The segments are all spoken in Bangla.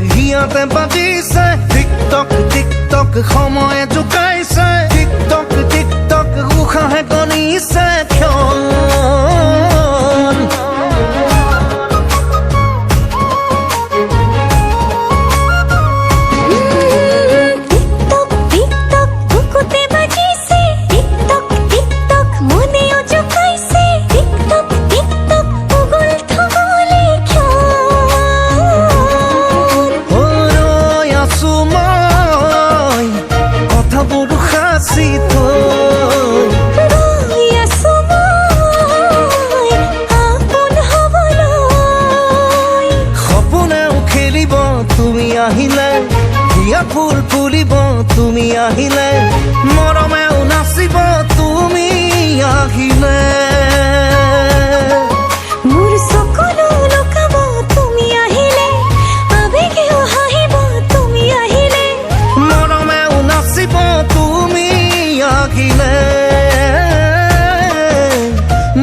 হিয়াতে বাজিছে টিকটক টিকটক সময়ে জোকাইছে টিকটক টিকটক উশাহে গণিছে ক্ষণ তুমি আহিলে হিয়া ফুল ফুলিব তুমি আহিলে মৰমেও নাচিব তুমি আহিলে মোৰ সকলো লুকাব তুমি আহিলে আবেগেও হাঁহিব তুমি আহিলে মৰমেও নাচিব তুমি আহিলে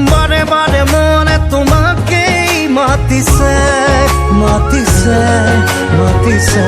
বাৰে বাৰে মনে তোমাকেই মাতিছে মাতিছে মাতিছে